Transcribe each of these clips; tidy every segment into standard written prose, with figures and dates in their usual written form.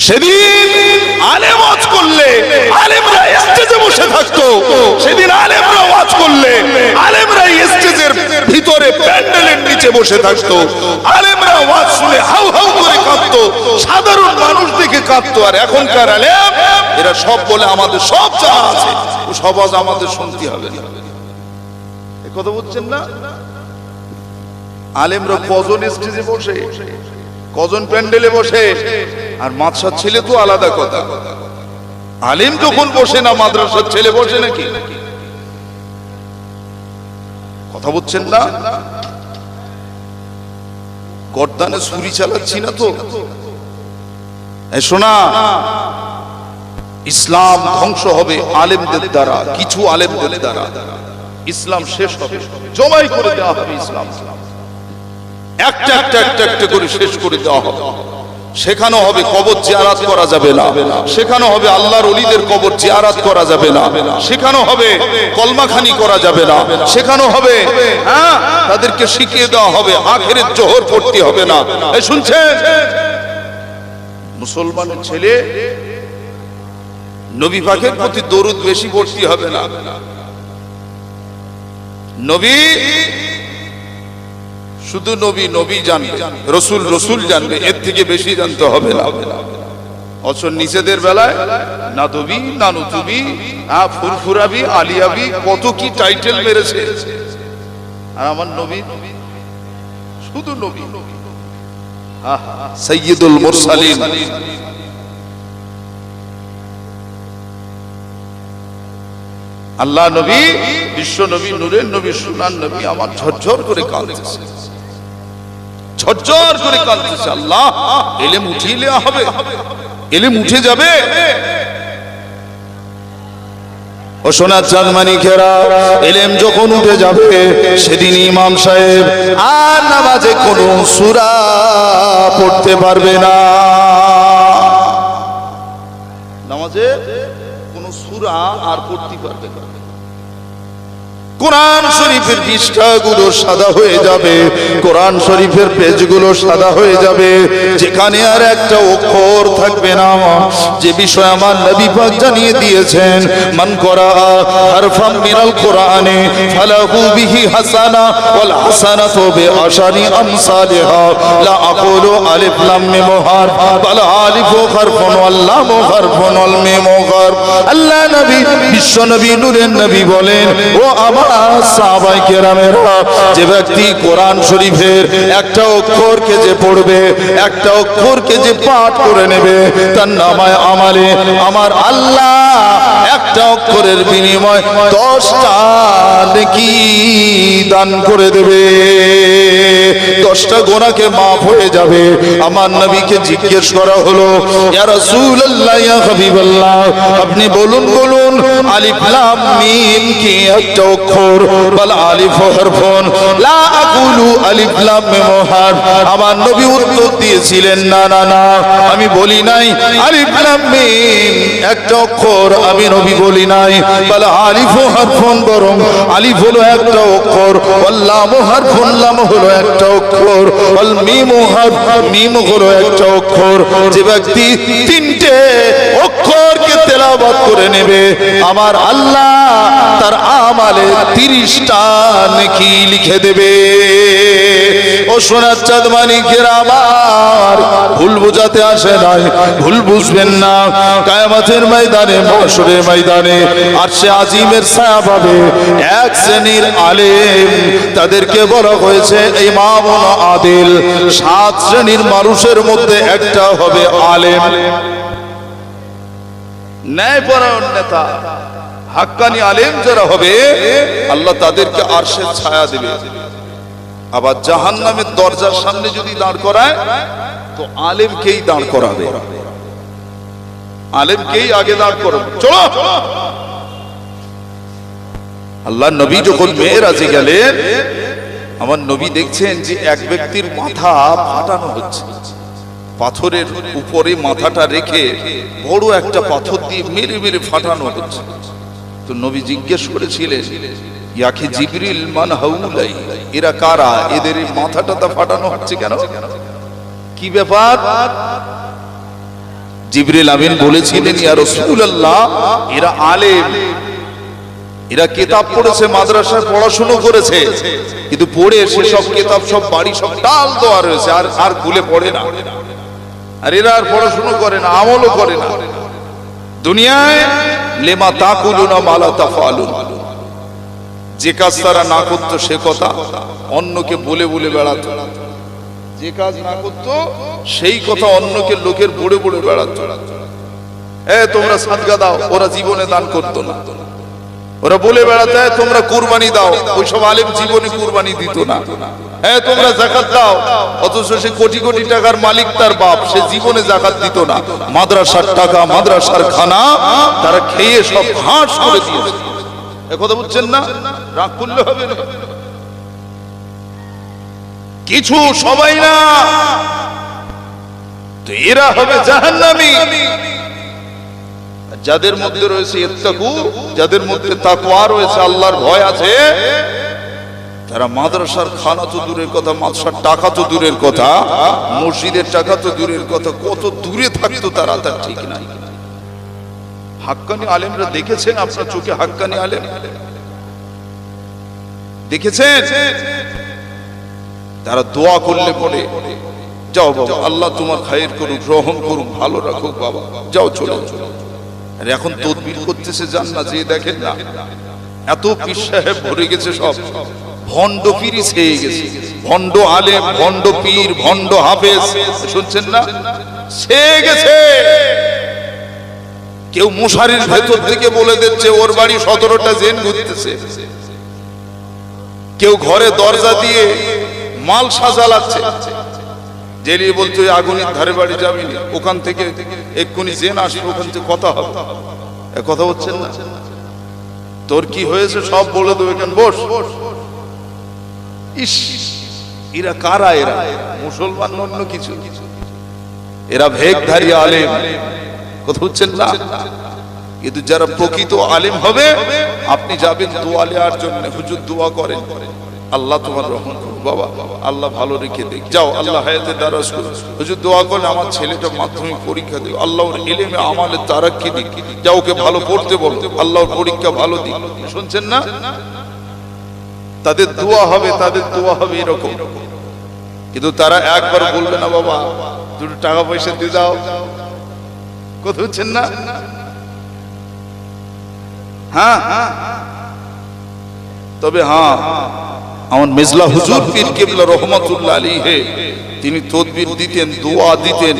সেদিন আলেম ওয়াজ করলে আলেমরা স্টেজে বসে থাকতো, সেদিন আলেমরা ওয়াজ করলে আলেমরা স্টেজের ভিতরে প্যান্ডেলের নিচে বসে থাকতো, আলেমরা ওয়াজ শুনে হাউ হাউ করে কাঁদতো, সাধারণ মানুষ দেখে কাঁদতো। আর এখনকার আলেম এরা সব বলে আমাদের সব যা আছে ও সব আজ আমাদের শুনতে হবে না। এই কথা বুঝছেন না? আলেমরা কজন স্টেজে বসে, কজন প্যান্ডেলে বসে, আর মাদ্রাসার ছেলে তো আলাদা কথা। আলেম যখন বসে না, মাদ্রাসার ছেলে বসে নাকি? কথা বুঝছেন না? গর্দানে ছুরি চালাচ্ছি না তো? শোনা, ইসলাম ধ্বংস হবে আলেমদের দ্বারা, কিছু আলেমদের দ্বারা। ইসলাম শেষ হবে, জমাই করে দেওয়া হবে ইসলাম, একটা একটা একটা একটা করে শেষ করে দেওয়া হবে। সেখানে হবে কবর জিয়ারত করা যাবে না, সেখানে হবে আল্লাহর ওলিদের কবর জিয়ারত করা যাবে না, সেখানে হবে কলমাখানি করা যাবে না, সেখানে হবে তাদেরকে শিখিয়ে দেওয়া হবে আখেরের জোহর পড়তে হবে না। এই শুনছেন? মুসলমানের ছেলে নবী পাকের প্রতি দরুদ বেশি পড়তে হবে না। নবী শুধু নবী নবী জানবে, রসুল রসুল জানবে, এর থেকে বেশি জানতে হবে না। অথচ নিচেদের বেলায় নাদবি, নানুতুবি, ফুরফুরাবি, আলিয়াবি, কত কি টাইটেল মেরেছে। আর আমার নবী শুধু নবী, সাইয়্যিদুল মুরসালিন। আল্লাহ নবী, বিশ্ব নবী, নূরের নবী, সোনার নবী আমার ঝরঝর করে কাঁদতেছে, ঝরঝর করে কাঁদতেছে। আল্লাহ, এলেম উঠিয়ে নেওয়া হবে, এলেম উঠে যাবে। ও সোনার চাঁদমানিকেরা, এলেম যখন উঠে যাবে সেদিন ইমাম সাহেব আর নামাজে কোনো সূরা পড়তে পারবে না, নামাজে কোনো সূরা আর পড়তে পারবে না। কোরআন শরীফের পৃষ্ঠাগুলো সাদা হয়ে যাবে, কোরআন শরীফের পেজগুলো সাদা হয়ে যাবে, যেখানে আর একটা অক্ষর থাকবে না। যে বিষয় আমার নবী পাক জানিয়ে দিয়েছেন, মান করা হারফাম মিনাল কোরআনে ফালাহু বিহি হাসানা ওয়াল হাসানাতু বিআশারি আমসালিহা লা আকুলু আলিফ লাম মিম হারফ বাল আলিফু হারফুন ওয়াল লামু হারফুন ওয়াল মিমু হারফ। আল্লাহ নবী, বিশ্ব নবী, নূরের নবী বলেন, ও আমার সাহাবায়ে কেরামেরা, যে ব্যক্তি কোরআন শরীফের একটা অক্ষরকে যে পড়বে, একটা অক্ষরকে যে পাঠ করে নেবে, তার নামায় আমালে আমার আল্লাহ একটা অক্ষরের বিনিময় 10টা নেকি দান করে দেবে, 10টা গুনাহকে maaf হয়ে যাবে। আমার নবীকে জিজ্ঞেস করা হলো, ইয়া রাসূলুল্লাহ, ইয়া হাবিবাল্লাহ, আপনি বলুন বলুন, আলিফ লাম মিম কি একটা অক্ষর? বল আলিফ হারফুন লা আকুলু আলিফ লাম মিম হারফ। আমার নবী উত্তর দিয়েছিলেন, না না না, আমি বলি নাই আলিফ লাম মিম একটা অক্ষর, আমি নবী বলি নাই। বল আলিফ হারফুন, বরং আলিফ হলো একটা অক্ষর, ওয়াল লাম হারফুন, লাম হলো একটা অক্ষর, ওয়াল মিম হারফ, মিম হলো একটা অক্ষর। যে ব্যক্তি 3টে অক্ষরকে তেলাওয়াত করে নেবে, আমার আল্লাহ তার আমালে 30টা নেকি লিখে দেবে। ও সোনার চাঁদমানিকেরা আমার, ভুল বুঝাতে আসে নাই, ভুল বুঝবেন না। কিয়ামতের ময়দানে, মাশরের ময়দানে আরশে আজিমের ছায়া পাবে এক শ্রেণীর আলেম, তাদেরকে বলা হয়েছে ইমামুন আদিল। 7 শ্রেণীর মানুষের মধ্যে একটা হবে আলেম, ন্যায়পরায়ণ নেতা, হাক্কানি আলেম যারা হবে, আল্লাহ তাদেরকে আরশের ছায়া দেবে। আবার জাহান্নামের দরজার সামনে যদি দাঁড় করায়, তো আলেমকেই দাঁড় করাবে, আলেমকেই আগে দাঁড় করাবে। চলো, আল্লাহ নবী যখন মেরাজে গেলেন, আমার নবী দেখছেন যে এক ব্যক্তির মাথা ফাটানো হচ্ছে, পাথরের উপরে মাথাটা রেখে বড় একটা পাথর দিয়ে মেরে মেরে ফাটানো হচ্ছে। তো নবী জিজ্ঞেস করেছিলেন, ইয়াকে জিবরিল, মান হাউলাই, এরা কারা, এদের মাথাটা ফাটানো হচ্ছে কেন, কি ব্যাপার? জিবরিল আমিন বলেছিলেন, ইয়া রাসূলুল্লাহ, এরা আলেম, এরা কিতাব পড়েছে, মাদ্রাসায় পড়াশোনা করেছে, কিন্তু পড়ে সেসব কিতাব সব বাড়ি সব ডাল দেওয়া রয়েছে, আর ভুলে পড়ে না। আর এরা আর পড়াশোনা করে না, আমলও করে না। দুনিয়ায় লেমা তাকুলুনা মালা তাফালুন, যে কাজ তারা না করতো সে কথা অন্যকে বলে বলে বেড়াতো, যে কাজ না করতো সেই কথা অন্যকে লোকের বলে বলে বেড়াতো। তোমরা সাদকা দাও, ওরা জীবনে দান করতো না। ওরা বলে বেড়াতে তোমরা কুরবানি দাও, ওইসব আলেম জীবনে কুরবানি দিত না। তোমরা যাকাত দাও, অথচ সে কোটি কোটি টাকার মালিক তার বাপ, সে জীবনে যাকাত দিত না। মাদ্রাসার টাকা, মাদ্রাসার খানা তারা খেয়ে সব হাঁস করে দিয়েছে। কথা বুঝছেন না? রাগ করলে হবে না, কিছু সবাই না, তো এরা হবে জাহান্নামী। যাদের মধ্যে রয়েছে ইত্তাকু, যাদের মধ্যে তাকওয়া রয়েছে, আল্লাহর ভয় আছে, তারা মাদ্রাসার খানা তো দূরের কথা, মাদ্রাসার টাকা তো দূরের কথা, মসজিদের টাকা তো দূরের কথা, কত দূরে থাকতো তারা, তার ঠিক নাই। হাক্কানি আলেমরা দেখেছেন আপনার চোখে? হাক্কানি আলেম দেখেছেন? তারা দোয়া করলে পড়ে, যাও বাবা, আল্লাহ তোমার খায়ের করুক, রহম করুক, ভালো রাখুক বাবা, যাও চলে চলো। আর এখন তদবির করতেছে, যান না, যে দেখেন না এত পীর সাহেব ভরে গেছে, সব ভণ্ড পীরই ছেয়ে গেছে, ভণ্ড আলেম, ভণ্ড পীর, ভণ্ড হাফেজ, শুনছেন না? ছেয়ে গেছে। কেউ মশারির ভেতর থেকে বলে দিচ্ছে ওর বাড়ি 17টা জেন ঘুরতেছে, কেউ ঘরে দরজা দিয়ে মাল সাজালাচ্ছে, জেলিয়ে বলছে ওই আগুনের ধারে বাড়ি যাবি না, ওখান থেকে এক্ষুনি জেন আসবে, ওখান থেকে কথা হবে। কথা হচ্ছে না? তোর কি হয়েছে সব বলে দেবে, কেন বস। ইস, এরা কারা? এরা মুসলমান অন্য কিছু, এরা ভেকধারী আলেম। কথা হচ্ছেন না? কিন্তু যারা প্রকৃত আলেম হবে, আপনি যাবেন দোয়া নেওয়ার জন্য, হুজুর দোয়া করেন, আল্লাহ তোমার রহম করুন বাবা, আল্লাহ ভালো রেখে দেখ, যাও আল্লাহ হায়াতে দারাজ করুন, হুজুর দোয়া করেন আমার ছেলেটা মাধ্যমিক পরীক্ষা দেবে, আল্লাহর ইলমে আমালে তারাক্কি দিক, যাও ওকে ভালো পড়তে বলো, আল্লাহর পরীক্ষা ভালো দিক। শুনছেন না? তাদের দোয়া হবে, তাদের দোয়া হবে এরকম। কিন্তু তারা একবার বলবে না বাবা দুটো টাকা পয়সা দিয়ে দাও। কথা হচ্ছেন না? হ্যাঁ, তবে হ্যাঁ, আমার মেজলা হুজুর পীর কেবলা রহমাতুল্লাহ আলাইহি, তিনি তদবির দিতেন, দোয়া দিতেন।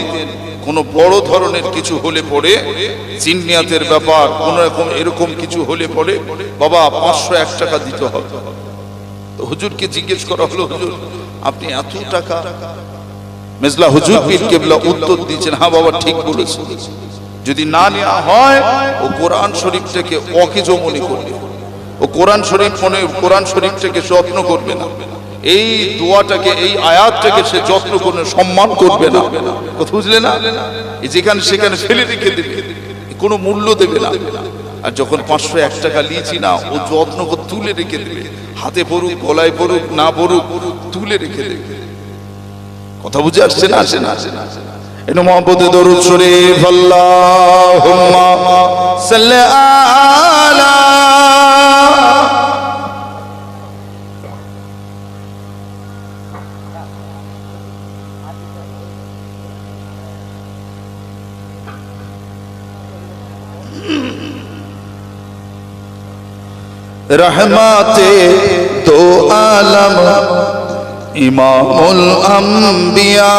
কোন বড় ধরনের কিছু হলে পড়ে, জিন্নিয়াতের ব্যাপার, কোন রকম এরকম কিছু হলে পড়ে, বাবা 501 টাকা দিতে হবে। তো হুজুরকে জিজ্ঞেস করা হলো, হুজুর আপনি এত টাকা? মেজলা হুজুর পীর কেবলা উত্তর দিয়েছেন, হ্যাঁ বাবা ঠিক বলেছেন, যদি না নেওয়া হয় ও কোরআন শরীফটাকে অকেজো মনে করবে, ও কোরআন শরীফটাকে যত্ন করবে না, এই দোয়াটাকে, এই আয়াতটাকে সে যত্ন করবে, সম্মান করবে না। কথা বুঝলে না? যেখানে সেখানে ফেলে রেখে দেবে, কোনো মূল্য দেবে না। আর যখন 501 টাকা নিয়েছি না, ও যত্ন করে তুলে রেখে দেবে, হাতে পড়ুক, গলায় পড়ুক, না পড়ুক, তুলে রেখে দেবে। কথা বুঝে আসছে না? আসে না? আসে না? এনো মুহাম্মদে দরুদ শরীফ, আল্লাহুম্মা সাল্লি আলা रहमते दो आलम इमामुल अंबिया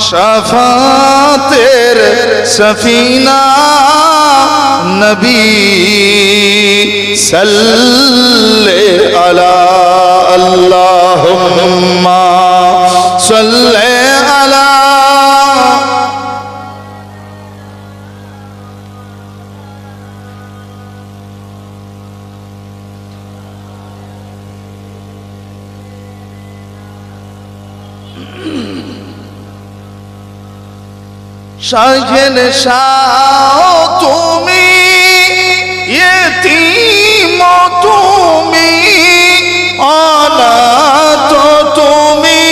शफातेर सफीना नबी सल्ले अला अल्लाहुम्मा सल्ले अला। শাহেন শাহ তুমি, ইয়তীম তুমি, অনাথ তুমি,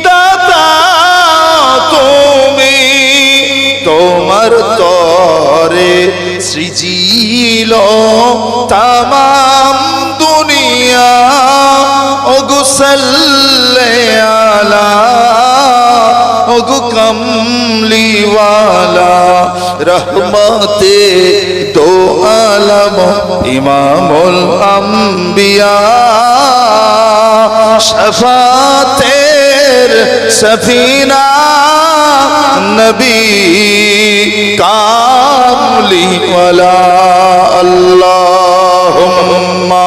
দাতা कमली वाला रहमते दो आलम इमामुल अंबिया शफातेर सफीना नबी कामली वाला अल्लाहुम्मा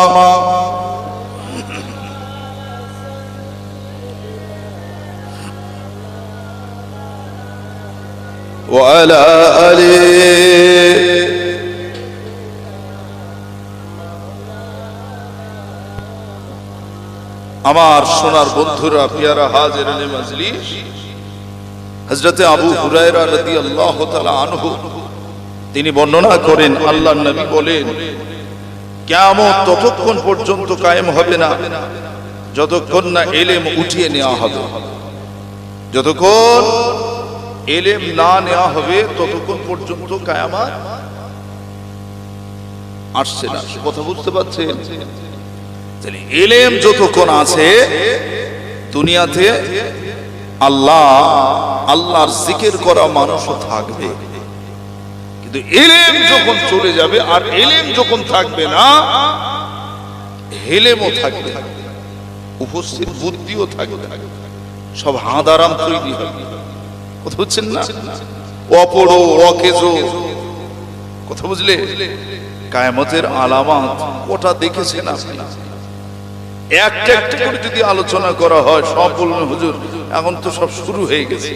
वाला आले। আমার সোনার বন্ধুরা, পিয়ারা হাজিরানে মজলিস, হযরতে আবু হুরায়রা রাদিয়াল্লাহু তাআলা আনহু তিনি বর্ণনা করেন, আল্লাহর নবী বলেন, কিয়ামত ততক্ষণ পর্যন্ত কায়েম হবে না যতক্ষণ না ইলম উঠিয়ে নেওয়া হবে। যতক্ষণ ইলম না নেওয়া হবে ততক্ষণ পর্যন্ত কিয়ামত আসছে না। কথা বুঝতে পারছেন? তাহলে ইলম যতক্ষণ আছে দুনিয়াতে আল্লাহর জিকির করা মানুষও থাকবে, কিন্তু ইলম যখন চলে যাবে আর ইলম যখন থাকবে না, হেলেমও থাকবে, উপস্থিত বুদ্ধিও থাকবে, সব হাঁদারাম তৈরি হবে। কথা বুঝছেন না? অপড়ো অকেজো, কথা বুঝলে? কিয়ামতের আলামত ওটা দেখেছেন আপনারা? একটা একটা করে যদি আলোচনা করা হয় সব বলবেন হুজুর এখন তো সব শুরু হয়ে গেছে,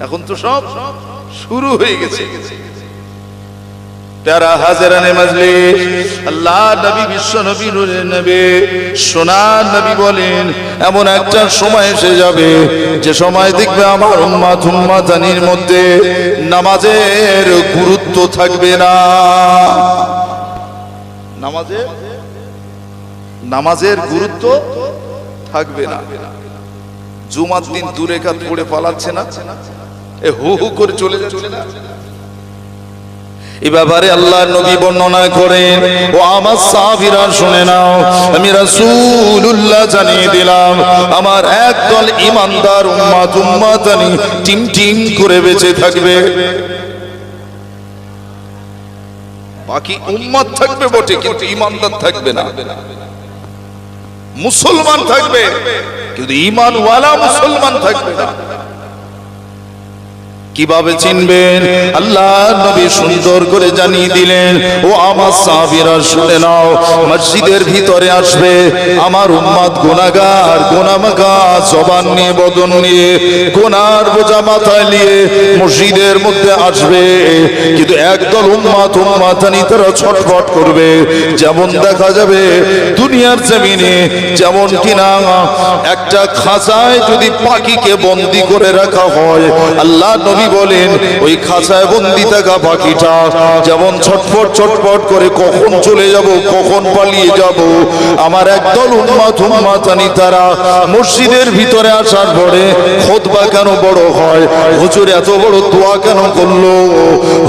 এখন তো সব শুরু হয়ে গেছে। প্যারা হাজিরানে মজলিস, আল্লাহ নবী বিশ্ব নবী নূরের নবী সোনার নবী বলেন, এমন একটা সময় এসে যাবে যে সময় দেখবে আমার উম্মাত উম্মাতানির মধ্যে নামাজের গুরুত্ব থাকবে না। নামাজের গুরুত্ব থাকবে না। জুমার দিন 2 রাকাত পড়ে পালাচ্ছে না, এ হু হু করে চলে যাচ্ছে না। এই ব্যাপারে আল্লাহর নবী বর্ণনা করেন, ও আমার সাহাবীরা শুনে নাও, আমি রাসূলুল্লাহ জানিয়ে দিলাম আমার একদল ঈমানদার উম্মাত উম্মাতানি টিম টিম করে বেঁচে থাকবে। বাকি উম্মত থাকবে বটে, কিন্তু ঈমানদার থাকবে না। মুসলমান থাকবে কিন্তু ঈমানওয়ালা মুসলমান থাকবে না। কিভাবে চিনবেন? আল্লাহ নবী সুন্দর করে জানিয়ে দিলেন, ও আমার সাহাবীরা শুনে নাও, মসজিদের ভিতরে আসবে আমার উম্মত গুনাহগার, গুনাহমাখা জবান নিয়ে, বদন নিয়ে, গুনার বোঝা মাথায় নিয়ে মসজিদের মধ্যে আসবে, কিন্তু একদল উম্মত উম্মাতানি তারা ছটফট করবে। যেমন দেখা যাবে দুনিয়ার জমিনে যেমন কিনা একটা খাঁচায় যদি পাখিকে বন্দী করে রাখা হয়, আল্লাহ নবী বলেন ওই খাঁচায় বন্দী থাকা পাখিটা যেমন ছটফট ছটফট করে কখন চলে যাব, কখন পালিয়ে যাব। আমার একদল উম্মত উম্মাতানি তারা মসজিদের ভিতরে আসার পরে খুতবা কেন বড় হয়, হুজুর এত বড় দোয়া কেন করলো,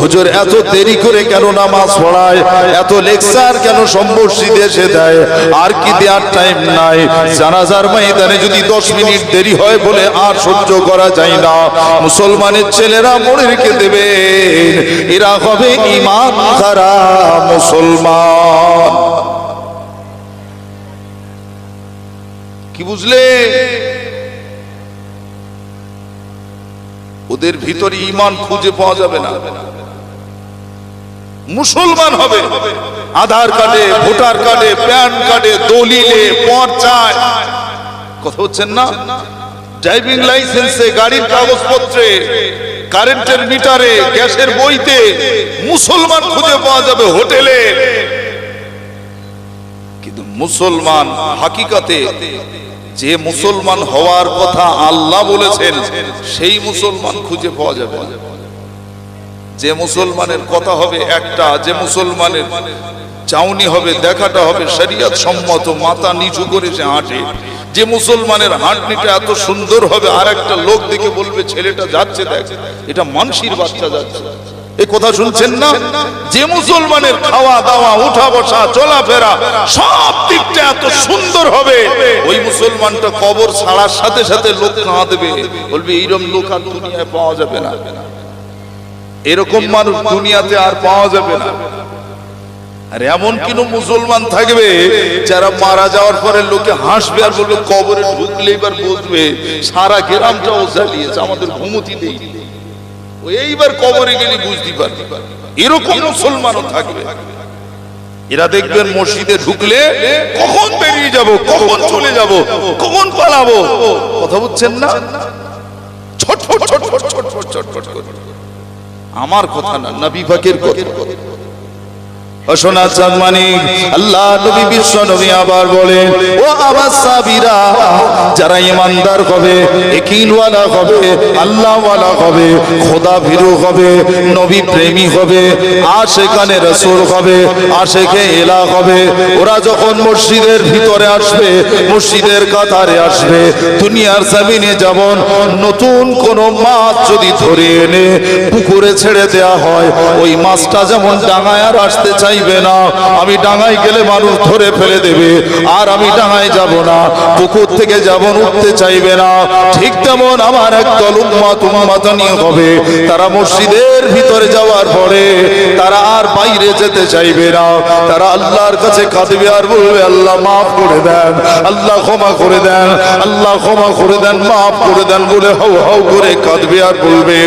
হুজুর এত দেরি করে কেন নামাজ পড়ায়, এত লেকচার কেন সব মসজিদে এসে দেয়, আর কি দেওয়ার টাইম নাই। জানাজার ময়দানে যদি 10 মিনিট দেরি হয় বলে আর সহ্য করা যায় না। মুসলমানের ছেলেরা মনে রেখে দেবে এরা হবে ঈমান হারা মুসলমান। কি বুঝলে? ওদের ভিতরে ঈমান খুঁজে পাওয়া যাবে না। মুসলমান হবে আধার কার্ডে, ভোটার কার্ডে, প্যান কার্ডে, দলিলে, পর্চায়, কথা হচ্ছেন না, ড্রাইভিং লাইসেন্সে, গাড়ির কাগজপত্রে, কারেন্টের মিটারে, গ্যাসের বইতে মুসলমান খুঁজে পাওয়া যাবে, হোটেলে। কিন্তু মুসলমান হাকিকাতে যে মুসলমান হওয়ার কথা আল্লাহ বলেছেন সেই মুসলমান খুঁজে পাওয়া যাবে। যে মুসলমানের কথা হবে একটা, যে মুসলমানের চাউনি হবে, দেখাটা হবে শরীয়ত সম্মত, মাথা নিচু করে সে হাঁটে, যে মুসলমানের হাঁটনিটা এত সুন্দর হবে আর একটা লোক দেখে বলবে ছেলেটা যাচ্ছে দেখ, এটা মানসির বাচ্চা যাচ্ছে, এই কথা শুনছেন না? যে মুসলমানের খাওয়া দাওয়া উঠা বসা চলাফেরা সব দিকটা এত সুন্দর হবে, ওই মুসলমানটা কবর ছাড়ার সাথে সাথে লোক কাঁদবে, বলবে এইরকম লোক আর দুনিয়ায় পাওয়া যাবে না, এরকম মানুষ দুনিয়াতে আর পাওয়া যাবে না। আর এমন কিনো মুসলমান থাকবে যারা মারা যাওয়ার পরে লোকে হাসবে আর বলবে কবরে ঢুকলে এবার বুঝবে সারা গ্রামটাও জ্বালিয়েছে, আমাদের ঘুমতি নেই, এইবার কবরে গেলে বুঝতে পারবে। এরকম মুসলমানও থাকবে। এরা দেখবেন মসজিদে ঢুকলে কখন বেরিয়ে যাব, কখন চলে যাব, কখন পালাবো, কথা বুঝছেন না? ছটফট ছটফট ছটফট ছটফট করে। আমার কথা না, নবী পাকের কথা। শোনা চাঁদ মানিক, আল্লাহ নবী বিশ্ব নবী আবার বলেন, ও আমার সাবিরা, যারা ইমানদার হবে, ইয়াকিনওয়ালা হবে, আল্লাহওয়ালা হবে, খোদা ভীরু হবে, নবী প্রেমী হবে, আশিকানে রাসূল হবে, আশিকে ইলাহ হবে, ওরা যখন মসজিদের ভিতরে আসবে, মসজিদের কাতারে আসবে, দুনিয়ার জমিনে যেমন নতুন কোন মাছ যদি ধরে এনে পুকুরে ছেড়ে দেয়া হয়, ওই মাছটা যেমন ডাঙায় আর আসতে চাই না, আমি ডাঙায় গেলে মানুষ ধরে ফেলে দেবে, আর আমি ডাঙায় যাব না, পুকুর থেকে যেমন উঠতে চাইবে না, ঠিক তেমন আমার একদল উম্মাতানি হবে, তারা মসজিদের ভিতরে যাওয়ার পরে তারা আর বাইরে যেতে চাইবে না, তারা আল্লাহর কাছে কাঁদবে আর বলবে আল্লাহ মাফ করে দেন, আল্লাহ ক্ষমা করে দেন, আল্লাহ ক্ষমা করে দেন, মাফ করে দেন বলে হাউ হাউ করে কাঁদবে আর বলবে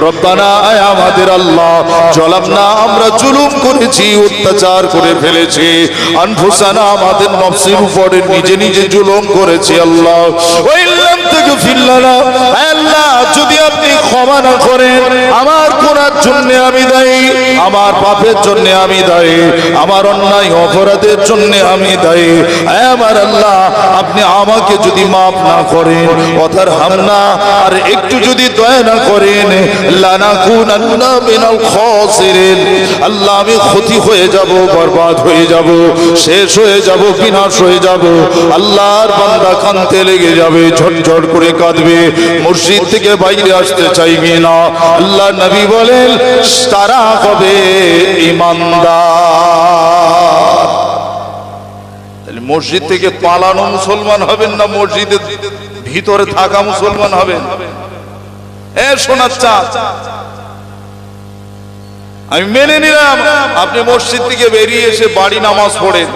রব্বানা, আয় আমাদের আল্লাহ, জলামনা, আমরা জুলুম করেছি, অত্যাচার করে ফেলেছি, আনফুসানা, আমাদের নফসের উপরে নিজে নিজে জুলুম করেছি, আল্লাহ ওয়াইল্লাম তাগফির লানা, আল্লাহ যদি আপনি ক্ষমা না করেন, আমার গুনার জন্য আমি দায়ী, আমার পাপের জন্য আমি দায়ী, আমার অন্যায় অপরাধের জন্য আমি দায়ী, আমার আল্লাহ আপনি আমাকে যদি মাফ না করেন, অথার হামনা, আর একটু যদি দয়া না করেন, লানাকুনান্না মিনাল খাসিরিন, আল্লাহ আমি ক্ষতি হয়ে যাব, বরবাদ হয়ে যাব, শেষ হয়ে যাব, বিনাশ হয়ে যাব। আল্লাহর বান্দা কাঁদতে লেগে যাবে, ঝটঝট করে কাঁদবে, মসজিদ থেকে বাইরে আসতে চাইবে না। আল্লাহ নবী বলেন তারা হবে ঈমানদার। তাহলে মসজিদ থেকে পালানো মুসলমান হবেন না মসজিদের ভিতরে থাকা মুসলমান হবেন? শোনার চাঁদ, আমি মেনে নিলাম আপনি মসজিদ থেকে বেরিয়ে এসে বাড়ি নামাজ পড়েন,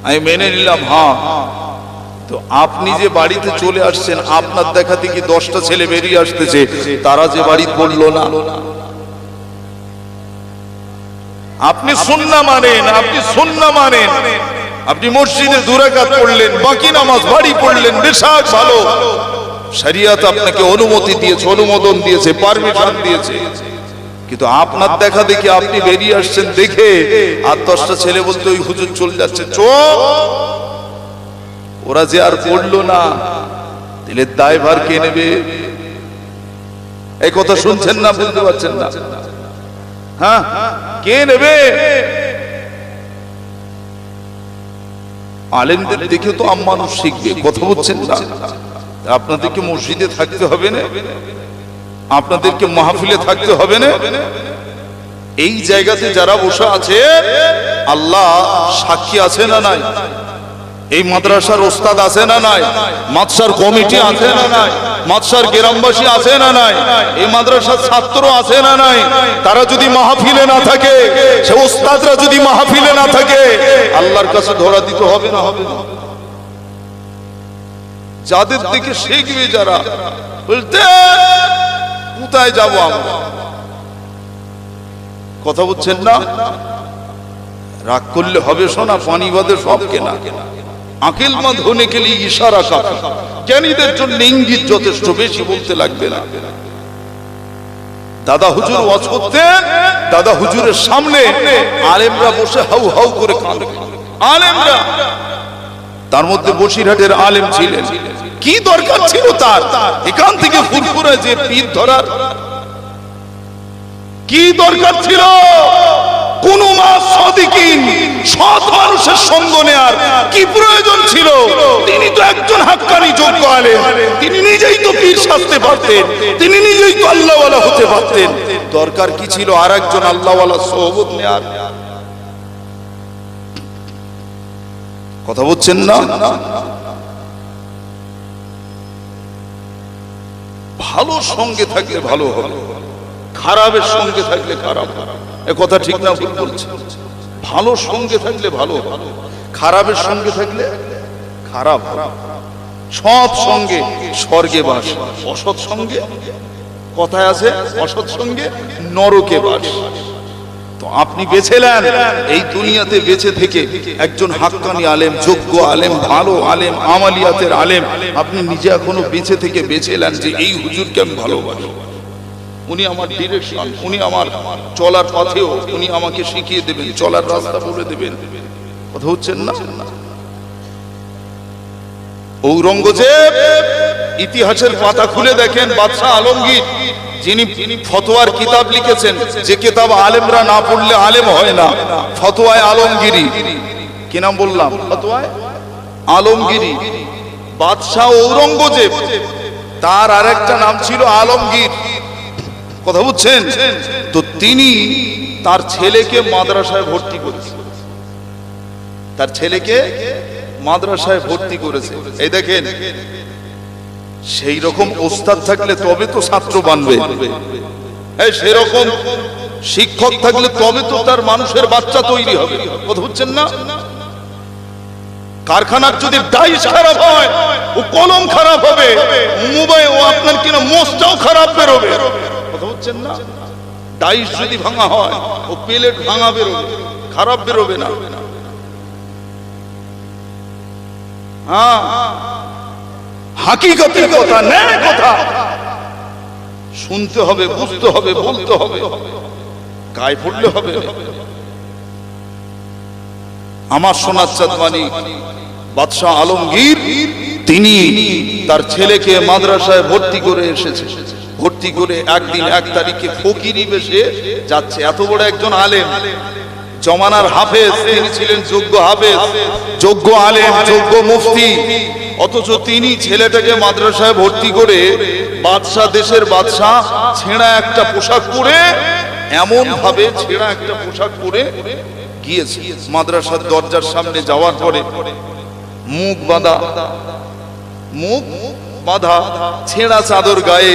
আমি মেনে নিলাম, হ্যাঁ, তো আপনি যে বাড়িতে চলে আসছেন, আপনার দেখাতে কি 10টা ছেলে বেরিয়ে আসতেছে, তারা যে বাড়ি পড়লো না? আপনি সুন্নাহ মানেন, আপনি সুন্নাহ মানেন, আপনি মসজিদে 2 রাকাত পড়লেন, বাকি নামাজ বাড়ি পড়লেন, বেশাক ভালো, শরীয়ত আপনাকে অনুমতি দিয়েছে, অনুমোদন দিয়েছে, পারমিশন দিয়েছে, কিন্তু আপনার দেখা দেখি আপনি বেরিয়ে আসছেন দেখে আর 10টা ছেলে বলতে ওই হুজুর চলে যাচ্ছে, ওরা যে আর পড়লো না, তাহলে দায়ভার কে নেবে? এই কথা শুনছেন না, বুঝতে পারছেন না? হ্যাঁ, কে নেবে? আলেমদের দেখে তো মানুষ শিখবে, কথা বলছেন না? আপনাদেরকে মসজিদে থাকতে হবে না, আপনাদেরকে মাহফিলে থাকতে হবে না? এই জায়গাতে যারা বসে আছে আল্লাহ সাক্ষী আছে না নাই? এই মাদ্রাসার ওস্তাদ আছে না নাই? মাদ্রাসার কমিটি আছে না নাই? মাদ্রাসার গ্রামবাসী আছে না নাই? এই মাদ্রাসার ছাত্র আছে না নাই? তারা যদি মাহফিলে না থাকে, সে ওস্তাদরা যদি মাহফিলে না থাকে, আল্লাহর কাছে ধরা দিতে হবে না? হবে না? যাদের দিকে শিখবে যারা, বলতে কোথায় যাব আমরা? কথা বুঝছেন না? রাগ করলে হবে শোনা, পানি বাদে সব কেনা, আকিলমন্দ হনে কে লিয়ে ইশারা কাফি, জ্ঞানীদের জন্য ইঙ্গিত যথেষ্ট, বেশি বলতে লাগবে না। দাদা হুজুর ওয়াজ করতেন, দাদা হুজুরের সামনে আলেমরা বসে হাউ হাউ করে কাঁদবে, আলেমরা, তার মধ্যে বসিরহাটের আলেম ছিলেন, কি দরকার ছিল তার এখান থেকে ফুরফুরা যে পীর ধরার? কি দরকার ছিল? কোন সাদিকিন সৎ মানুষের সঙ্গ নেয়ার কি প্রয়োজন ছিল? তিনি তো একজন হাক্কানি যোগ্য আলেম, তিনি নিজেই তো পীর সাজতে পারতেন, তিনি নিজেই তো আল্লাহওয়ালা হতে পারতেন, দরকার কি ছিল আর একজন আল্লাহওয়ালা সোহবত নেয়ার? কথা বলছেন না? ভালো সঙ্গে থাকলে ভালো হবে, খারাপের সঙ্গে থাকলে খারাপ হবে। এ কথা ঠিক না ভুল বলছি? ভালো সঙ্গে থাকলে ভালো হবে, খারাপের সঙ্গে থাকলে খারাপ হবে। সৎ সঙ্গে স্বর্গে বাস, অসৎ সঙ্গে, কথায় আছে অসৎ সঙ্গে নরকে বাস। তো আপনি বেছে নেন এই দুনিয়াতে বেঁচে থেকে একজন হাক্কানি আলেম, যোগ্য আলেম, ভালো আলেম, আমালিয়াতের আলেম। আপনি নিজে এখনো বেঁচে থেকে বেছে নেন যে এই হুজুরকে আমি ভালোবাসি, উনি আমার ডিরেকশন, উনি আমার চলার পথেও উনি আমাকে শিখিয়ে দেবেন, চলার রাস্তা বলে দেবেন। কথা হচ্ছেন না? ঔরঙ্গজেব ইতিহাসের পাতা খুলে দেখেন, বাদশাহ আলমগীর যিনি ফতোয়ার কিতাব লিখেছেন, যে কিতাব আলেমরা না পড়লে আলেম হয় না, ফতোয়ায়ে আলমগীরি। কি নাম বললাম? ফতোয়ায়ে আলমগীরি। বাদশাহ ঔরঙ্গজেব, তার আরেকটা নাম ছিল আলমগীর। কথা বুঝছেন? তো তিনি তার ছেলেকে মাদ্রাসায় ভর্তি করেছেন, তার ছেলেকে মাদ্রাসায় ভর্তি করেছে। এই দেখেন, সেই রকম ওস্তাদ থাকলে তবে তো ছাত্র বানবে, সেরকম শিক্ষক থাকলে তবে তো তার মানুষের বাচ্চা তৈরি হবে। কথা বুঝছেন না? কারখানার যদি ডাইস খারাপ হয়, ও কলম খারাপ হবে, মোবাইল ও আপনার কিনা মোস্টাও খারাপ বেরোবে। কথা বুঝছেন না? ডাইস যদি ভাঙা হয়, ও প্লেট ভাঙা বেরোবে, খারাপ বেরোবে না। হ্যাঁ, হাকিকতের কথা, ন্যায় কথা শুনতে হবে, বুঝতে হবে, বলতে হবে, গায়ে পড়লে হবে। আমার সোনার চাঁদমানি বাদশাহ আলমগীর, তিনি তার ছেলেকে মাদ্রাসায় ভর্তি করে এসেছে। ভর্তি করে একদিন 1 তারিখে ফকিরি বেশে যাচ্ছে। এত বড় একজন আলেম, জমানার হাফেজ, তিনি ছিলেন যোগ্য হাফেজ, যোগ্য আলেম, যোগ্য মুফতি। অথচ তিনি ছেলেটাকে মাদ্রাসায় ভর্তি করে, বাদশাহ, দেশের বাদশাহ, ছেঁড়া একটা পোশাক পরে, এমন ভাবে ছেঁড়া একটা পোশাক পরে গিয়েছে মাদ্রাসার দরজার সামনে। যাওয়ার পরে মুখ বাঁধা, ছেঁড়া চাদর গায়ে।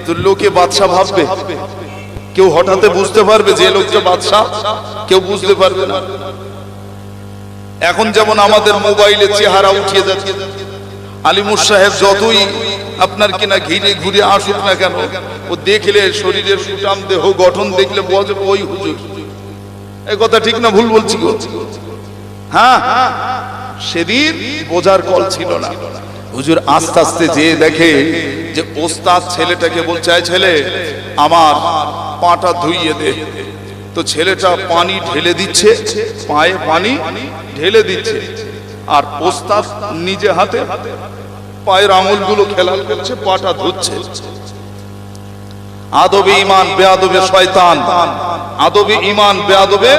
তো লোকে বাদশাহ ভাববে, কেউ হঠাৎ বুঝতে পারবে যে লোকটা বাদশাহ? কেউ বুঝতে পারবে না। এখন যেমন আমাদের মোবাইলে চেহারা উঠিয়ে যাচ্ছে, আলিমুর সাহেব যতই আপনার কিনা ঘিরে ঘুরে আসুক না কেন, ও দেখলে শরীরের সুটাম দেহ গঠন দেখলে বোঝে ওই হুজুর। এই কথা ঠিক না ভুল বলছি গো? হ্যাঁ, সেদিন বোঝার কল ছিল না। হুজুর আস্তে আস্তে যে দেখে যে ওস্তাদ ছেলেটাকে বলছে, ছেলে আমার পাটা ধুইয়ে দে। তো ছেলেটা পানি ঢেলে দিচ্ছে, পায়ে পানি ঢেলে দিচ্ছে, আর ওস্তাদ নিজে হাতে পায়ের আঙুলগুলো খেলাল করছে, পাটা ধুচ্ছে। আদবে ঈমান বেয়াদবে শয়তান, আদবে ঈমান বেয়াদবে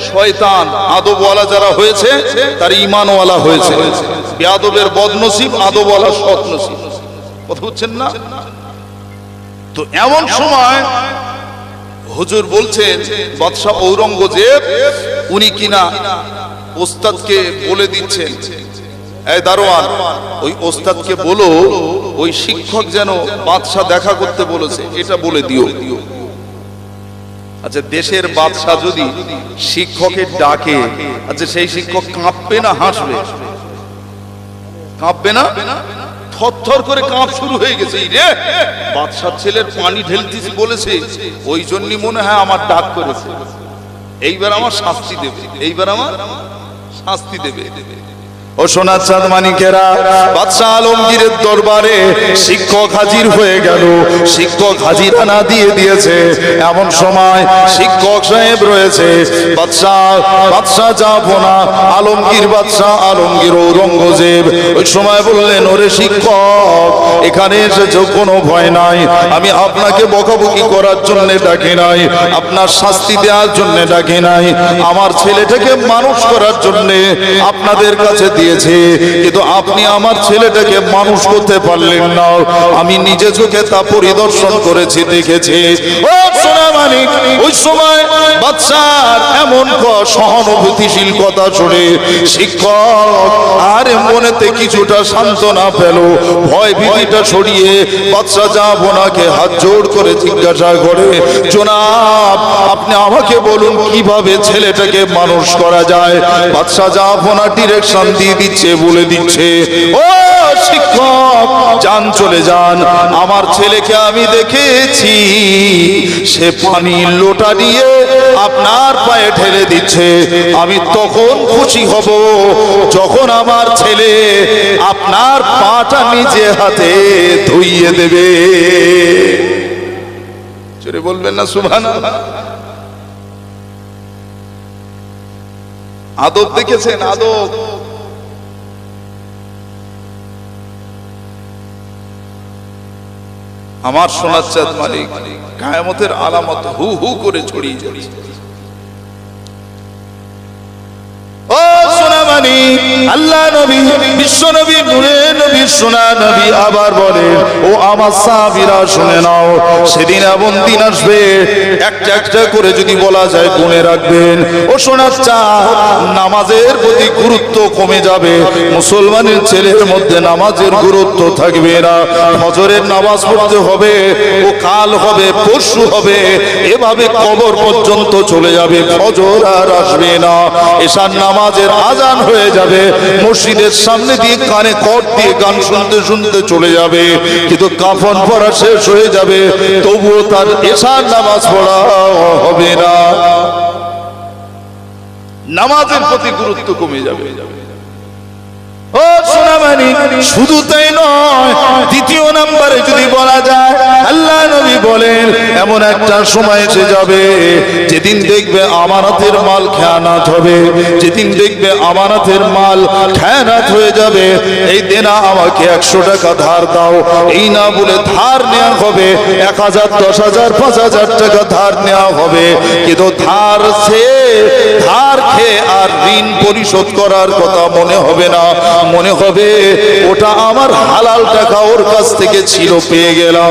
শয়তান। আদবওয়ালা যারা হয়েছে তার ঈমানওয়ালা হয়েছে, বেয়াদবের বদনসিব, আদবওয়ালা সৎনসিব। কথা বুঝছেন না? তো এমন সময় হুজুর বলছেন, বাদশাহ ঔরঙ্গজেব উনি কিনা ওস্তাদকে বলে দিচ্ছেন, এই দারোয়ান, ওই ওস্তাদকে বলো ওই শিক্ষক যেন বাদশাহ দেখা করতে বলেছে এটা বলে দিও। আচ্ছা, দেশের বাদশাহ যদি শিক্ষকের ডাকে, আচ্ছা সেই শিক্ষক কাঁপবে না হাসবে? কাঁপবে না? থরথর করে কাঁপ শুরু হয়ে গেছে। রে, বাদশাহ ছেলের পানি ঢেলতেছি বলেছে, ওই জন্যই মনে হয় আমার ডাক করেছে, এইবার আমার শাস্তি দেবে, এইবার আমার শাস্তি দেবে। ও সোনার চাঁদ মানিকেরা, বাদশাহ আলমগীরের দরবারে শিক্ষক হাজির হয়ে গেল। শিক্ষক হাজিরানা দিয়ে দিয়েছে। এমন সময় শিক্ষক সাহেব রয়েছে, বাদশাহ যাবো না, আলমগীর বাদশাহ আলমগীর ঔরঙ্গজেব ওই সময় বললেন, ওরে শিক্ষক, এখানে এসেছো কোনো ভয় নাই, আমি আপনাকে বকাবকি করার জন্য ডাকি নাই, আপনার শাস্তি দেওয়ার জন্য ডাকি নাই, আমার ছেলেটাকে মানুষ করার জন্য আপনাদের কাছে কিন্তু আপনি আমার ছেলেটাকে মানুষ করতে পারলেন না। আমি নিজে চোখে তা পরিদর্শন করেছি, দেখেছি। ও সোনা মানিক, ওই সময় বাচ্চার এমন সহানুভূতিশীল কথা শুনে শিক্ষক আর মনেতে কিছুটা সান্ত্বনা পেল, ভয় ভীতিটা সরিয়ে বাচ্চা জাহাপনাকে হাত জোড় করে জিজ্ঞাসা করে, জনাব আপনি আমাকে বলুন কিভাবে ছেলেটাকে মানুষ করা যায়। বাচ্চা জাহাপনা ডিরেকশন দিয়ে দিচ্ছে, বলে দিচ্ছে, ও শিক্ষক যান চলে যান, আমার ছেলেকে আমি দেখেছি, সে পানির লোটা নিয়ে আপনার পায়ে ঢেলে দিচ্ছে। আমি তখন খুশি হব যখন আমার ছেলে আপনার পাটা নিজে হাতে ধুইয়ে দেবে। জোরে বলবেন না সুবহানাল্লাহ। আদব দেখেছেন? আদব। আমার সোনার চাঁদ মালিক কিয়ামতের আলামত হু হু করে ছড়িয়ে যাচ্ছে। ও সোনা মানিক, আল্লাহ নবী বিশ্ব নবী নূরে নবী সোনা নবী আবার বলেন, ও আমার সাহাবীরা শুনে নাও, সেদিন এমন দিন আসবে একটা একটা করে যদি বলা যায় গুণে রাখবেন। ও সোনার চাঁদ, নামাজের প্রতি গুরুত্ব কমে যাবে, মুসলমানের ছেলের মধ্যে নামাজের গুরুত্ব থাকবে না। ফজরের নামাজ পড়তে হবে, ও কাল হবে, পরশু হবে, এভাবে কবর পর্যন্ত চলে যাবে, ফজর আর আসবে না। এশার নামাজের আজান হয়ে যাবে, মসজিদের সামনে দিয়ে কানে কট দিয়ে গান শুনতে শুনতে চলে যাবে, কিন্তু কাফন পরা শেষ হয়ে যাবে, তবুও তার এশার নামাজ পড়া হবে না। নামাজের প্রতি গুরুত্ব কমে যাবে। ও সোনা মানিক, শুধু তাই নয়, দ্বিতীয় নম্বরে যদি বলা যায়, আল্লাহ নবী বলেন এমন একটা সময় এসে যাবে যেদিন দেখবে আমানতের মাল খেয়ানাত হবে, যেদিন দেখবে আমানতের মাল খেয়ানাত হয়ে যাবে। এই দেনা আমাকে 100 টাকা ধার দাও, এই না বলে ধার নেওয়া হবে 1000, 10,000, 5,000 টাকা ধার নেওয়া হবে, কিন্তু ধার খেয়ে আর ঋণ পরিশোধ করার কথা মনে হবে না, মনে হবে ওটা আমার হালাল টাকা, ওর কাছ থেকে ছিল, পেয়ে গেলাম।